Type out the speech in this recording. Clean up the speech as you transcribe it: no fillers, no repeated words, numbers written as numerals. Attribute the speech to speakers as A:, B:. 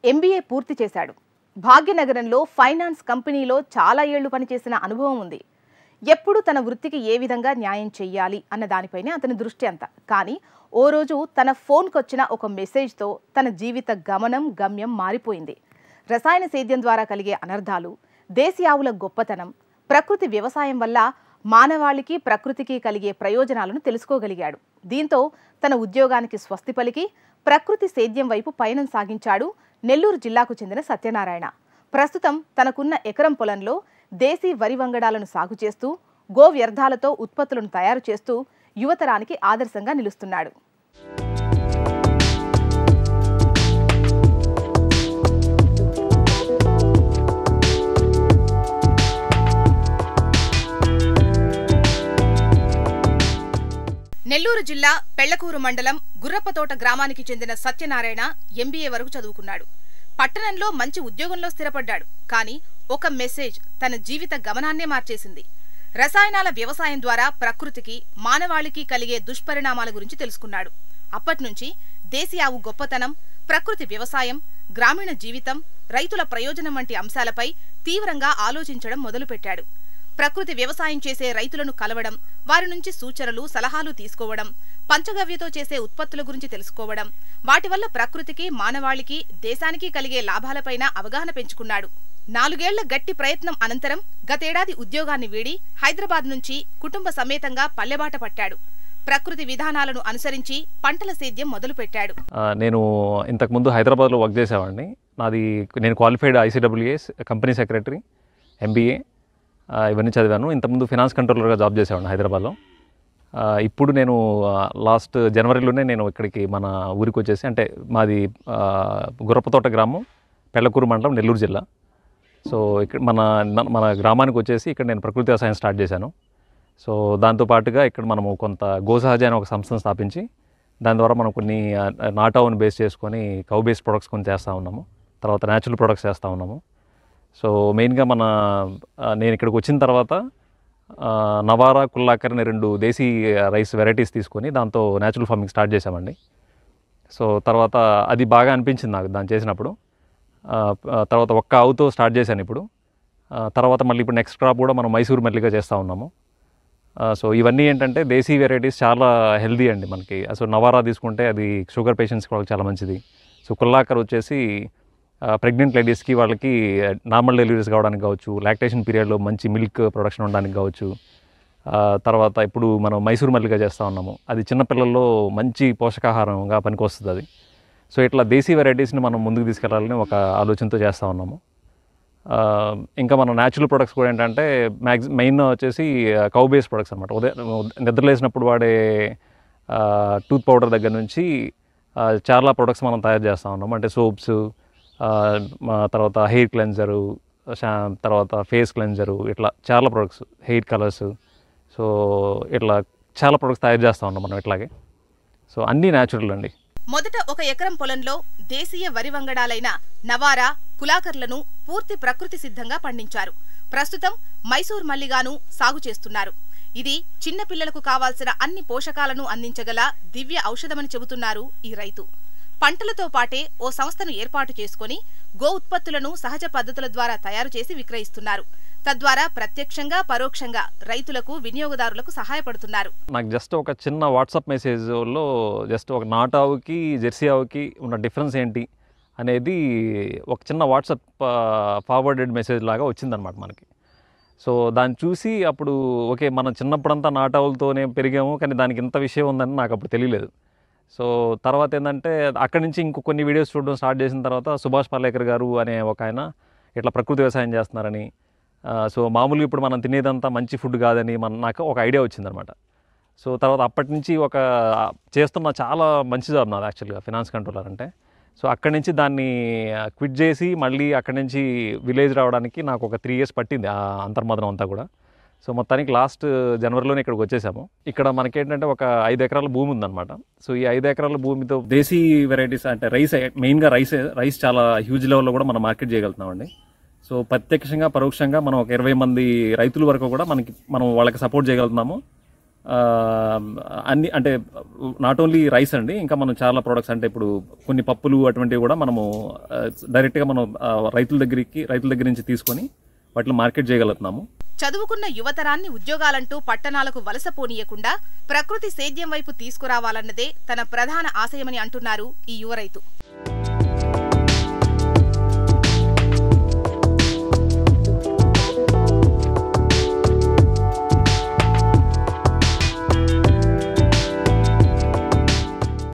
A: MBA పూర్తి చేశాడు. భాగ్యనగరంలో ఫైనాన్స్ కంపెనీలో చాలా ఏళ్లు పనిచేసిన అనుభవం ఉంది. ఎప్పుడు తన వృత్తికి ఏ విధంగా న్యాయం చెయ్యాలి అన్న దానిపైనే అతని దృష్టి అంతా. కానీ ఓ రోజు తన ఫోన్కొచ్చిన ఒక మెసేజ్తో తన జీవిత గమ్యం మారిపోయింది. రసాయన సేద్యం ద్వారా కలిగే అనర్థాలు, దేశీ ఆవుల గొప్పతనం, ప్రకృతి వ్యవసాయం వల్ల మానవాళికి ప్రకృతికి కలిగే ప్రయోజనాలను తెలుసుకోగలిగాడు. దీంతో తన ఉద్యోగానికి స్వస్తి పలికి ప్రకృతి సేద్యం వైపు పయనం సాగించాడు నెల్లూరు జిల్లాకు చెందిన సత్యనారాయణ. ప్రస్తుతం తనకున్న ఎకరం పొలంలో దేశీ వరి వంగడాలను సాగు చేస్తూ గో వ్యర్థాలతో ఉత్పత్తులను తయారు చేస్తూ యువతరానికి ఆదర్శంగా నిలుస్తున్నాడు. నెల్లూరు జిల్లా పెళ్లకూరు మండలం గుర్రప్పతోట గ్రామానికి చెందిన సత్యనారాయణ ఎంబీఏ వరకు చదువుకున్నాడు. పట్టణంలో మంచి ఉద్యోగంలో స్థిరపడ్డాడు. కానీ ఒక మెసేజ్ తన జీవిత గమనాన్నే మార్చేసింది. రసాయనాల వ్యవసాయం ద్వారా ప్రకృతికి, మానవాళికి కలిగే దుష్పరిణామాల గురించి తెలుసుకున్నాడు. అప్పట్నుంచి దేశీ ఆవు గొప్పతనం, ప్రకృతి వ్యవసాయం, గ్రామీణ జీవితం, రైతుల ప్రయోజనం వంటి అంశాలపై తీవ్రంగా ఆలోచించడం మొదలుపెట్టాడు. ప్రకృతి వ్యవసాయం చేసే రైతులను కలవడం, వారి నుంచి సూచనలు, సలహాలు తీసుకోవడం, పంచగవ్యతో చేసే ఉత్పత్తుల గురించి తెలుసుకోవడం, వాటి వల్ల ప్రకృతికి, మానవాళికి, దేశానికి కలిగే లాభాలపైన అవగాహన పెంచుకున్నాడు. 4 ఏళ్ల గట్టి ప్రయత్నం అనంతరం గతేడాది ఉద్యోగాన్ని వీడి హైదరాబాద్ నుంచి కుటుంబ సమేతంగా పల్లెబాట పట్టాడు. ప్రకృతి విధానాలను అనుసరించి పంటల సేద్యం మొదలుపెట్టాడు.
B: నేను ఇంతకుముందు హైదరాబాద్లో వర్క్ చేసేవాడిని. నేను క్వాలిఫైడ్ ఐసీడబ్ల్యూఎస్, కంపెనీ సెక్రటరీ, ఎంబీఏ ఇవన్నీ చదివాను. ఇంతకుముందు ఫినాన్స్ కంట్రోలర్గా జాబ్ చేసేవాడిని హైదరాబాద్లో. ఇప్పుడు నేను లాస్ట్ జనవరిలోనే నేను ఇక్కడికి మన ఊరికి వచ్చేసి, అంటే మాది గుర్రప్పతోట గ్రామం, పెళ్లకూరు మండలం, నెల్లూరు జిల్లా. సో ఇక్కడ మన గ్రామానికి వచ్చేసి ఇక్కడ నేను ప్రకృతి వ్యవసాయం స్టార్ట్ చేశాను. సో దాంతోపాటుగా ఇక్కడ మనము కొంత గోసహజ అనే ఒక సంస్థను స్థాపించి దాని ద్వారా మనం కొన్ని నాటావుని బేస్ చేసుకొని కౌ బేస్డ్ ప్రొడక్ట్స్ కొన్ని చేస్తూ ఉన్నాము. తర్వాత న్యాచురల్ ప్రొడక్ట్స్ చేస్తూ ఉన్నాము. సో మెయిన్గా నేను ఇక్కడికి వచ్చిన తర్వాత నవారా, కుల్లాకర్ అనే 2 దేశీ రైస్ వెరైటీస్ తీసుకొని దాంతో న్యాచురల్ ఫార్మింగ్ స్టార్ట్ చేశామండి. సో తర్వాత అది బాగా అనిపించింది నాకు దాన్ని చేసినప్పుడు. తర్వాత ఒక్క ఆవుతో స్టార్ట్ చేశాను ఇప్పుడు. తర్వాత మళ్ళీ ఇప్పుడు నెక్స్ట్ క్రాప్ కూడా మనం మైసూర్ మల్లిగా చేస్తూ ఉన్నాము. సో ఇవన్నీ ఏంటంటే దేశీ వెరైటీస్ చాలా హెల్దీ అండి మనకి. సో నవారా తీసుకుంటే అది షుగర్ పేషెంట్స్కి వాళ్ళకి చాలా మంచిది. సో కుల్లాకర్ వచ్చేసి ప్రెగ్నెంట్ లేడీస్కి, వాళ్ళకి నార్మల్ డెలివరీస్ కావడానికి కావచ్చు, లాక్టేషన్ పీరియడ్లో మంచి మిల్క్ ప్రొడక్షన్ ఉండడానికి కావచ్చు. తర్వాత ఇప్పుడు మనం మైసూర్ మల్లిగా చేస్తూ ఉన్నాము. అది చిన్నపిల్లల్లో మంచి పోషకాహారంగా పనికొస్తుంది అది. సో ఇట్లా దేశీ వెరైటీస్ని మనం ముందుకు తీసుకెళ్లాలని ఒక ఆలోచనతో చేస్తూ ఉన్నాము. ఇంకా మన న్యాచురల్ ప్రొడక్ట్స్ కూడా ఏంటంటే మెయిన్ వచ్చేసి కౌ బేస్డ్ ప్రొడక్ట్స్ అనమాట. నిద్రలేసినప్పుడు వాడే టూత్ పౌడర్ దగ్గర నుంచి చాలా ప్రొడక్ట్స్ మనం తయారు చేస్తూ ఉన్నాము. అంటే సోప్స్, తర్వాత హెయిర్ క్లెన్జరు, తర్వాత ఫేస్ క్లెన్జరు, ఇట్లా చాలా ప్రొడక్ట్స్, హెయిర్ కలర్స్. సో ఇట్లా చాలా ప్రొడక్ట్స్ తయారు చేస్తూ ఉన్నాం మనం ఇట్లాగే. సో అన్నీ న్యాచురల్ అండి.
A: మొదట 1 ఎకరం పొలంలో దేశీయ వరి వంగడాలైన నవారా, కులాకర్లను పూర్తి ప్రకృతి సిద్ధంగా పండించారు. ప్రస్తుతం మైసూర్ మల్లిగాను సాగు చేస్తున్నారు. ఇది చిన్న పిల్లలకు కావాల్సిన అన్ని పోషకాలను అందించగల దివ్య ఔషధమని చెబుతున్నారు ఈ రైతు. పంటలతో పాటే ఓ సంస్థను ఏర్పాటు చేసుకుని గో ఉత్పత్తులను సహజ పద్ధతుల ద్వారా తయారు చేసి విక్రయిస్తున్నారు. తద్వారా ప్రత్యక్షంగా, పరోక్షంగా రైతులకు, వినియోగదారులకు సహాయపడుతున్నారు.
B: నాకు జస్ట్ ఒక చిన్న వాట్సాప్ మెసేజ్లో జస్ట్ ఒక నాటావుకి, జెర్సీ ఆవుకి ఉన్న డిఫరెన్స్ ఏంటి అనేది ఒక చిన్న వాట్సాప్ ఫార్వర్డెడ్ మెసేజ్ లాగా వచ్చిందనమాట మనకి. సో దాన్ని చూసి అప్పుడు ఓకే, మనం చిన్నప్పుడంతా నాటావులతోనే పెరిగాము, కానీ దానికి ఇంత విషయం ఉందని నాకు అప్పుడు తెలియలేదు. సో తర్వాత ఏంటంటే అక్కడి నుంచి ఇంకో కొన్ని వీడియోస్ చూడడం స్టార్ట్ చేసిన తర్వాత సుభాష్ పాలేకర్ గారు అనే ఒక ఆయన ఇట్లా ప్రకృతి వ్యవసాయం చేస్తున్నారని, సో మామూలుగా ఇప్పుడు మనం తినేదంతా మంచి ఫుడ్ కాదని నాకు ఒక ఐడియా వచ్చిందనమాట. సో తర్వాత అప్పటి నుంచి చేస్తున్న చాలా మంచి జాబ్ నాది యాక్చువల్గా ఫినాన్స్ కంట్రోలర్ అంటే. సో అక్కడి నుంచి దాన్ని క్విట్ చేసి మళ్ళీ అక్కడి నుంచి విలేజ్ రావడానికి నాకు ఒక 3 years పట్టింది ఆ అంతర్మదనం అంతా కూడా. సో మొత్తానికి లాస్ట్ జనవరిలోనే ఇక్కడికి వచ్చేసాము. ఇక్కడ మనకేంటంటే ఒక 5 ఎకరాల భూమి ఉందన్నమాట. సో ఈ 5 ఎకరాల భూమితో దేశీ వెరైటీస్ అంటే మెయిన్గా రైస్ చాలా హ్యూజ్ లెవెల్లో కూడా మనం మార్కెట్ చేయగలుగుతున్నామండి. సో ప్రత్యక్షంగా, పరోక్షంగా మనం ఒక 20 మంది రైతుల వరకు కూడా మనం వాళ్ళకి సపోర్ట్ చేయగలుగుతున్నాము. అన్ని అంటే నాట్ ఓన్లీ రైస్ అండి, ఇంకా మనం చాలా ప్రోడక్ట్స్ అంటే ఇప్పుడు కొన్ని పప్పులు అటువంటివి కూడా మనము డైరెక్ట్గా మనం రైతుల దగ్గర నుంచి తీసుకొని వాటిని మార్కెట్ చేయగలుగుతున్నాము.
A: చదువుకున్న యువతరాన్ని ఉద్యోగాలంటూ పట్టణాలకు వలస పోనీయకుండా ప్రకృతి సేద్యం వైపు తీసుకురావాలన్నదే తన ప్రధాన ఆశయమని అంటున్నారు ఈ యువ రైతు.